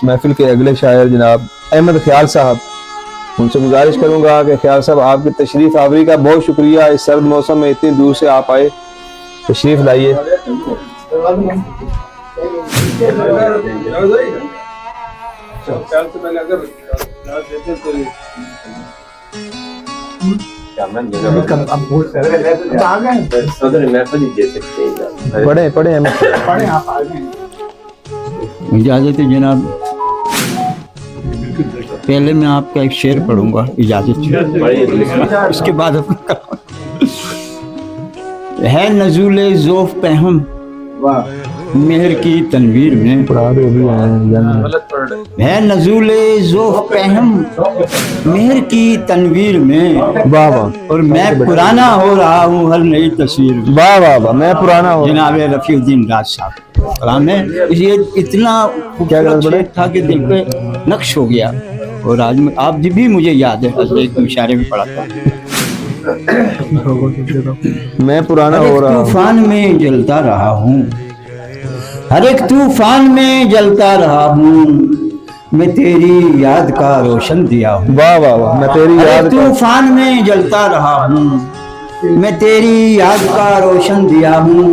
महफिल के अगले शायर जनाब अहमद ख्याल साहब, उनसे गुजारिश करूंगा कि ख्याल साहब आपकी तशरीफ आवरी का बहुत शुक्रिया। इस सर्द मौसम में इतनी दूर से आप आए, तशरीफ लाइए। पढ़े पढ़े इजाजत है जनाब, पहले मैं आपका एक शेर पढ़ूंगा, इजाजत इसके बाद है नज़ूले ज़ौफ़ पे हम मेहर की तनवीर में, है नज़ूले ज़ौफ़ पे हम मेहर की तनवीर में, वाह वाह, और मैं पुराना हो रहा हूँ हर नई तस्वीर में। वाह वाह वाह, मैं पुराना हो जनाब रफ़ीउद्दीन राज साहब कलाम है। ये इतना खूबसूरत शेर था कि दिल पे नक्श हो गया, और आज आप भी मुझे याद है एक इशारे में पढ़ा था। मैं पुराना हो रहा हूँ, तूफान में जलता रहा हूँ, हर एक तूफान में जलता रहा हूँ, मैं तेरी याद का रोशन दिया हूँ। वाह वाह वाह, मैं तेरी याद तूफान में जलता रहा हूँ, मैं तेरी याद का रोशन दिया हूँ,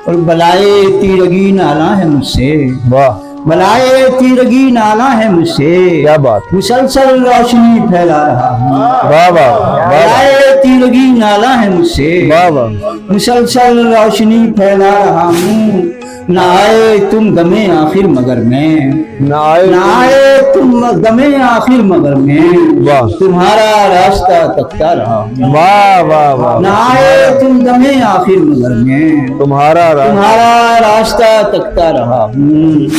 और बलाए तीरगी नाला है मुझसे, वाह, बलाए तीरगी नाला है मुझसे, क्या बात, मुसलसल रोशनी फैला रहा हूँ। वाह वाह, बलाए तीरगी नाला है मुझसे, वाह वाह, मुसलसल रोशनी फैला रहा हूँ, ना आए तुम गमे आखिर मगर मैं, ना आए तुम गमे आखिर मगर मैं, वाह, तुम्हारा रास्ता तकता रहा हूँ। वाह वाह वाह, ना आए तुम गमे आखिर मगर मैं, तुम्हारा रास्ता तकता रहा हूँ।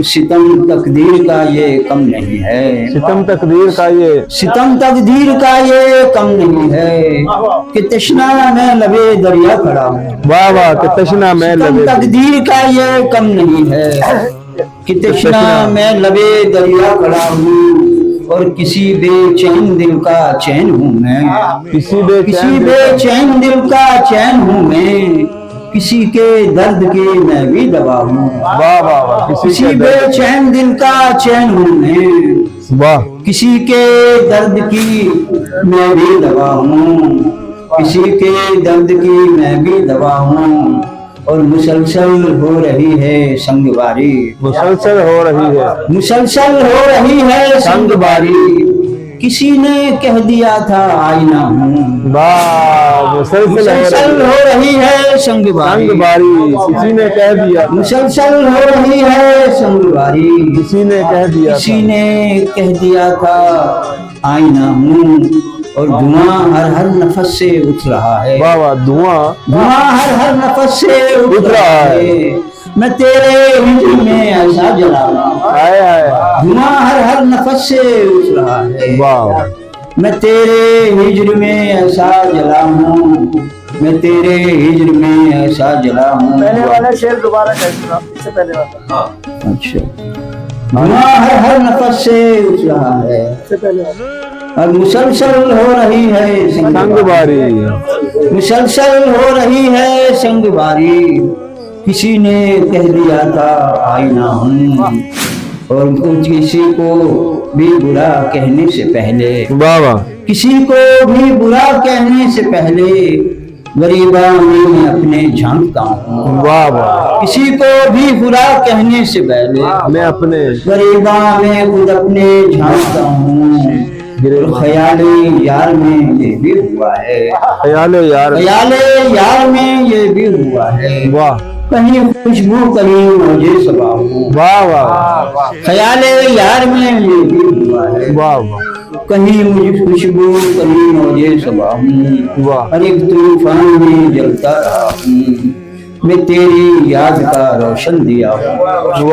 सितम तकदीर का ये कम नहीं है, सितम तकदीर का ये, सितम तकदीर का ये कम नहीं है, कि तशना मैं लबे दरिया खड़ा हूँ। वाह वाह, कि तशना मैं लबे, तकदीर का ये कम नहीं है, कि तशना मैं लबे दरिया खड़ा हूँ, और किसी बेचैन दिल का चैन हूँ मैं, किसी बेचैन दिल का चैन हूँ मैं, किसी के दर्द की मैं भी दवा हूँ। वाह वाह वाह, किसी बेचैन दिल का चैन हूँ मैं, वाह, किसी के दर्द की मैं भी दवा हूँ, किसी के दर्द की मैं भी दवा हूँ, और मुसलसल हो रही है संगवारी, मुसलसल हो रही है, मुसलसल हो रही है संगवारी, किसी ने कह दिया था आईना हूँ। वाह, मुसलसल हो रही है संगवारी, किसी ने कह दिया, मुसलसल हो रही है संगवारी, किसी ने कह दिया, किसी ने कह दिया था आईना हूँ, और धुआं हर नफस से उठ रहा है। वाह वाह, धुआं हर नफस से उठ रहा है, मैं तेरे हिजर में ऐसा जला हूँ। धुआं हर नफस से उठ रहा है, वाह, मैं तेरे हिजर में ऐसा जला हूँ, मैं तेरे हिजर में ऐसा जला हूँ। पहले वाला शेर दोबारा कहना, इससे पहले वाला। अच्छा, धुआं हर नफस से उठ रहा है, इससे पहले वाला। और मुसलसल हो रही है संगवारी, मुसलसल हो रही है संगवारी, किसी ने कह दिया था आईना हूँ, और किसी को भी बुरा कहने से पहले, वाह वाह, किसी को भी बुरा कहने से पहले, गरीबा में मैं अपने झांकता हूँ। वाह वाह, किसी को भी बुरा कहने से पहले मैं अपने गरीबा में खुद अपने झांकता हूँ। ख्याले यार में ये भी हुआ है, ख्याले यार में ये भी हुआ है, वाह, कहीं खुशबू कहीं मुझे सबा हूँ। वाह वाह, ख्याले यार में ये भी हुआ है, वाह वाह, कहीं मुझे खुशबू कहीं मुझे सबा हूँ। वाह, हर एक तूफान में जलता रहा हूँ, मैं तेरी याद का रोशन दिया हूँ।